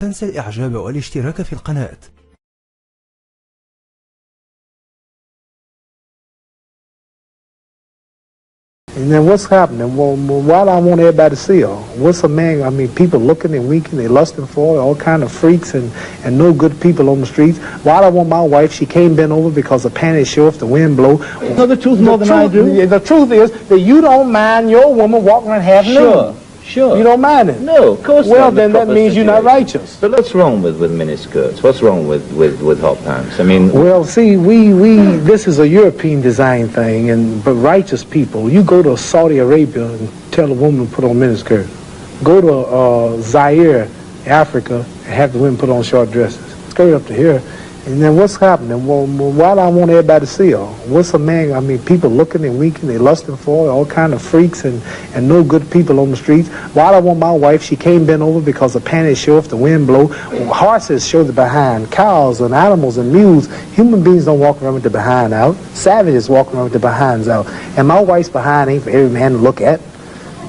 تنسى الإعجاب والاشتراك في القناة. And then what's happening? Well, why do I want everybody to see her? What's a man? I mean, people looking and winking, they lusting for her, all kind of freaks and no good people on the streets. Why do I want my wife? She can't bend over because her panties show if the wind blow. You know the truth more than I do? The truth is that you don't mind your woman walking around half nude. Sure. You don't mind it? No, of course not. Well, then that means you're not righteous. But what's wrong with miniskirts? What's wrong with hot pants? I mean... Well, see, this is a European design thing, but righteous people, you go to Saudi Arabia and tell a woman to put on miniskirt. Go to Zaire, Africa, and have the women put on short dresses. Skirt up to here. And then what's happening? Well, why do I want everybody to see her? What's a man? I mean, people looking and winking, they lusting for her, all kind of freaks and no good people on the streets. Why do I want my wife? She can't bend over because her panties show if the wind blow. Horses show the behind. Cows and animals and mules. Human beings don't walk around with the behind out. Savages walk around with the behinds out. And my wife's behind ain't for every man to look at.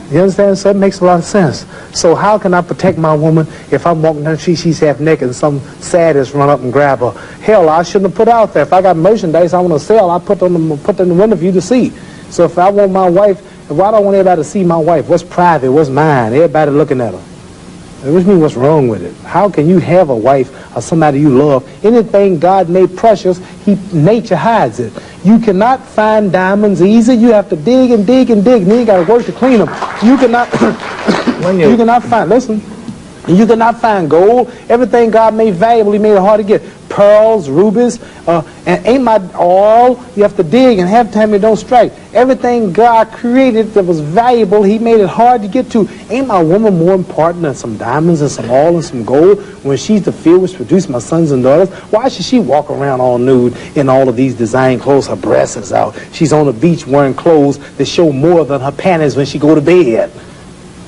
You understand? So it makes a lot of sense. So how can I protect my woman if I'm walking down the street, she's half naked, and some sadist run up and grab her? Hell, I shouldn't have put out there. If I got merchandise I want to sell, I put in the window for you to see. So if I want my wife, why do I want everybody to see my wife? What's private? What's mine? Everybody looking at her. Which means what's wrong with it? How can you have a wife or somebody you love? Anything God made precious, nature hides it. You cannot find diamonds easy. You have to dig and dig and dig, and then you got to work to clean them. You cannot, you cannot find, listen, you cannot find gold. Everything God made valuable, He made it hard to get. Pearls, rubies, and ain't my all. You have to dig, and half the time it don't strike. Everything God created that was valuable, He made it hard to get to. Ain't my woman more important than some diamonds and some oil and some gold when she's the field which produced my sons and daughters? Why should she walk around all nude in all of these design clothes? Her breasts is out. She's on the beach wearing clothes that show more than her panties when she go to bed.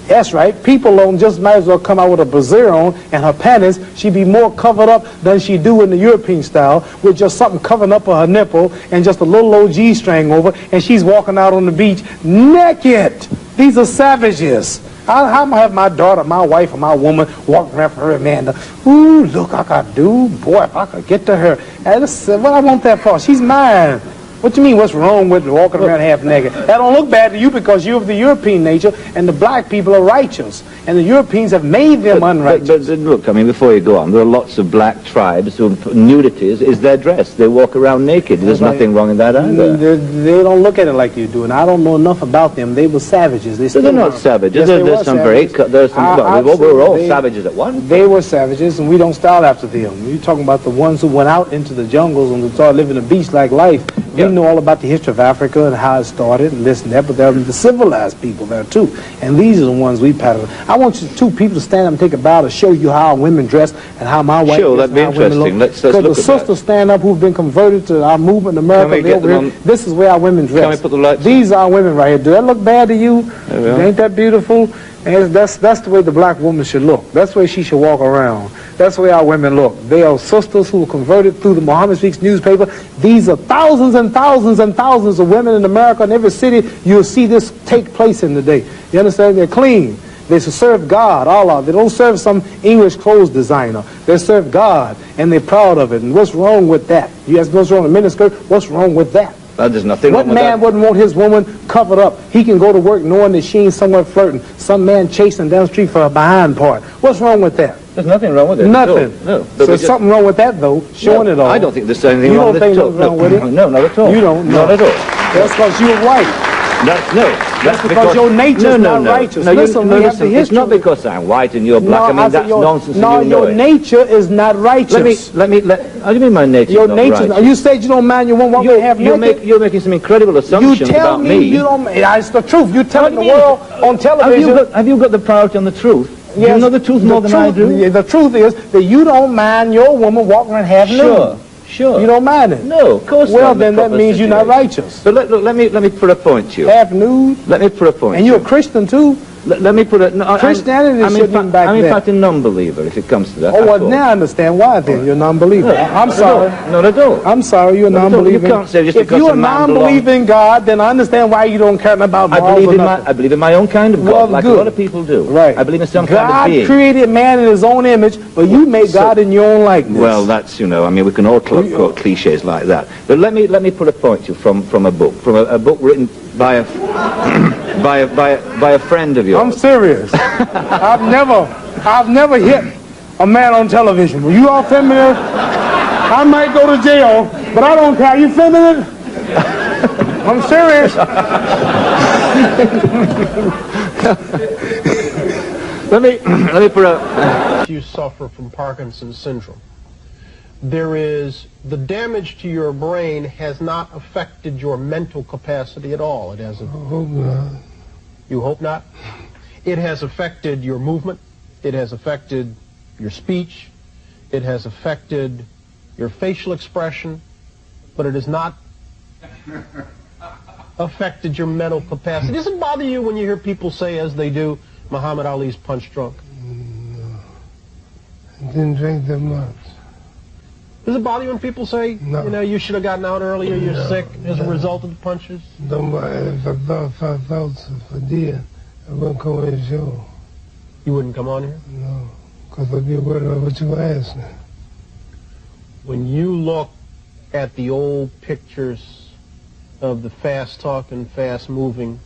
That's right. People don't just might as well come out with a brassiere on and her panties. She'd be more covered up than she do in the European style with just something covering up her nipple and just a little old G-string over, and she's walking out on the beach naked. These are savages. How am I have my daughter, my wife, or my woman walking around for her Amanda? Ooh, look, I could do. Boy, if I could get to her. What I want that for? She's mine. What do you mean, what's wrong with walking around half naked? That don't look bad to you because you're of the European nature, and the black people are righteous, and the Europeans have made them unrighteous. But look, I mean, before you go on, there are lots of black tribes who nudity is their dress. They walk around naked. There's nothing wrong in that either. They don't look at it like you do, and I don't know enough about them. They were savages. They're not savages. Yes, there's some savages. We were all savages at one point. They were savages, and we don't style after them. You're talking about the ones who went out into the jungles and started living a beach-like life. We know all about the history of Africa and how it started and this and that, but there are the civilized people there too. And these are the ones we pattern. I want you two people to stand up and take a bow to show you how women dress and how my wife Sure, that'd be interesting. Let's look at that. Because the sisters stand up who've been converted to our movement in America. This is where our women dress. Can we put the lights These are our women right here. Do that look bad to you? Ain't that beautiful? And that's the way the black woman should look. That's the way she should walk around. That's the way our women look. They are sisters who were converted through the Mohammed Speaks newspaper. These are thousands and thousands and thousands of women in America. In every city, you'll see this take place in the day. You understand? They're clean. They serve God, Allah. They don't serve some English clothes designer. They serve God, and they're proud of it. And what's wrong with that? You ask what's wrong with miniskirt? What's wrong with that? There's nothing wrong with that. What man wouldn't want his woman covered up? He can go to work knowing that she ain't somewhere flirting. Some man chasing down the street for a behind part. What's wrong with that? There's nothing wrong with it. Nothing. No. So there's something wrong with that, though, showing it all. I don't think there's anything wrong with it. You don't think there's wrong with it? No, not at all. You don't? Not at all. That's because you're white. That's because your nature's not righteous. No, listen, it's not because I'm white and you're black. I mean, that's nonsense. No, your nature is not righteous. How do you mean my nature is not righteous? You said you don't mind your woman walking half naked. You're making some incredible assumptions about me. You tell me it's the truth. You're telling the world on television. Have you got the priority on the truth? Yes, you know the truth more than I do? The truth is that you don't mind your woman walking around half nude. Sure. You don't mind it? No, of course not. Well, then that means you're not righteous. But look, let me put a point to you. Half nude? Let me put a point. And you're a Christian too? Let me put it. No, Christianity shouldn't be back I'm in then. fact a non-believer if it comes to that. Oh, well, now I understand why then. You're a non-believer. I'm sorry. No, I don't. I'm sorry, you're a non-believer. You can't say just if because you're a a man non-believing God, then I understand why you don't care about morals or nothing. I believe in my own kind of God, Well, like good. a lot of people do. Right. I believe in some God kind of being. created man in his own image, but you made God in your own likeness. Well, that's, you know, I mean, we can all quote cliches like that. But let me put a point to you from a book written by a by a friend of yours. I'm serious. I've never hit a man on television. Were you all feminine? I might go to jail, but I don't care. You feminine? I'm serious. let me put a. You suffer from Parkinson's syndrome. There is the damage to your brain has not affected your mental capacity at all. It hasn't. I hope not. You hope not? It has affected your movement. It has affected your speech. It has affected your facial expression, but it has not affected your mental capacity. Does it bother you when you hear people say, as they do, Muhammad Ali's punch drunk? No. I didn't drink that much. Does it bother you when people say, No. you know, you should have gotten out earlier, you're No, sick as a no. result of the punches? If I did, I wouldn't come on the show. You wouldn't come on here? No, because I'd be worried about what you asked me. When you look at the old pictures of the fast-talking, fast-moving,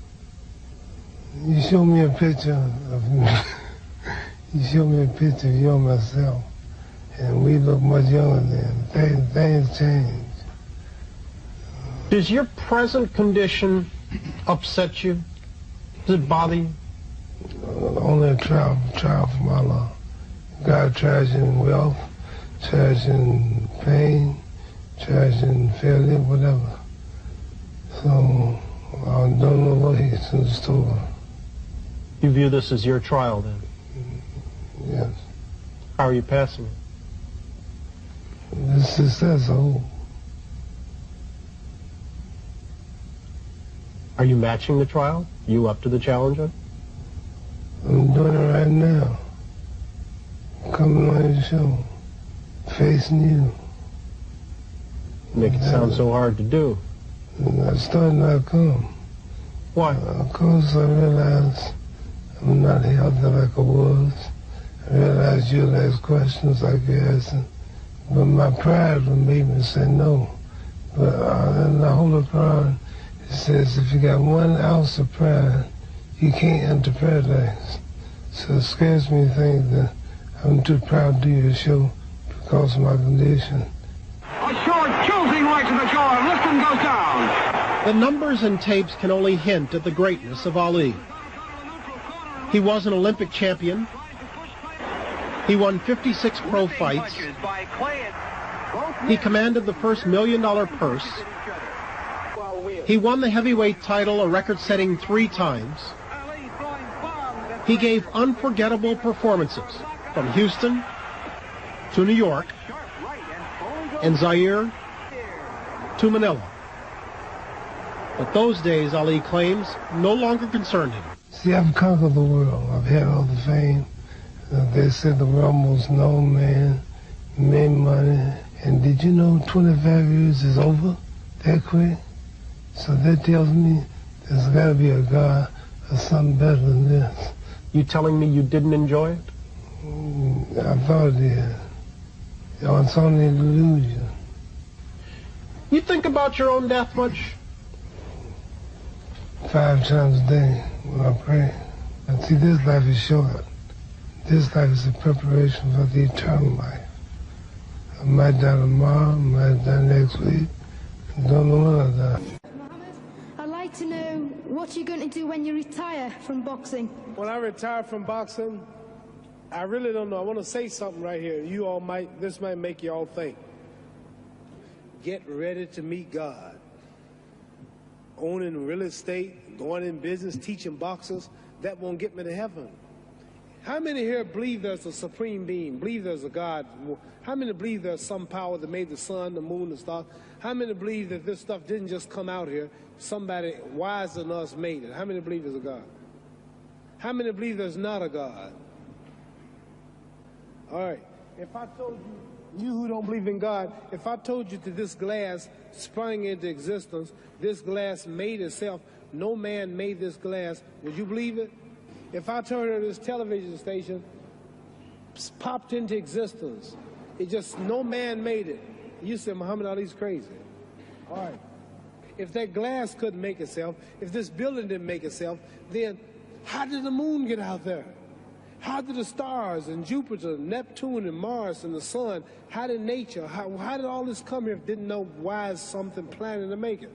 You show me a picture of me. You show me a picture of you and myself, and we look much younger then. Things change. does your present condition upset you? Does it bother you? Only a trial from Allah. God tries in wealth, tries in pain, tries in failure, whatever. So I don't know what he's in store. You view this as your trial, then? Yes. How are you passing it? This success, Are you matching the trial? You up to the challenge? I'm doing it right now. Coming on your show, facing you. Make it sound so hard to do. And I started not come. Why? Of course, I realized I'm not healthy like I was. I realized you'll ask questions like you're asking. But my pride would make me say no. But in the Holy Quran, it says if you got 1 ounce of pride, you can't enter paradise. So it scares me to think that I'm too proud to do your show because of my condition. A short, jolting right to the jaw, and Liston goes down. The numbers and tapes can only hint at the greatness of Ali. He was an Olympic champion. He won 56 pro fights. He commanded the first $1 million purse. He won the heavyweight title, a record-setting 3 times. He gave unforgettable performances from Houston to New York and Zaire to Manila. But those days, Ali claims, no longer concerned him. See, I've conquered the world. I've had all the fame. They said the world most known man, made money. And did you know 25 years is over that quick? So that tells me there's got to be a God or something better than this. You telling me you didn't enjoy it? I thought it did. It's only an illusion. You think about your own death much? 5 times a day when I pray. And see, this life is short. This life is a preparation for the eternal life. I might die tomorrow, I might die next week. I don't know when I die. Mohammed, I'd like to know what you're going to do when you retire from boxing. When I retire from boxing, I really don't know. I want to say something right here. This might make you all think. Get ready to meet God. Owning real estate, going in business, teaching boxers, that won't get me to heaven. How many here believe there's a supreme being, believe there's a God? How many believe there's some power that made the sun, the moon, the stars? How many believe that this stuff didn't just come out here? Somebody wiser than us made it. How many believe there's a God? How many believe there's not a God? All right. If I told you who don't believe in God, if I told you that this glass sprang into existence, this glass made itself, no man made this glass, would you believe it? If I told you this television station popped into existence, it just, no man made it, you said Muhammad Ali's crazy. All right. If that glass couldn't make itself, if this building didn't make itself, then how did the moon get out there? How did the stars and Jupiter, Neptune and Mars and the sun, how did nature, how did all this come here if it didn't know why is something planning to make it?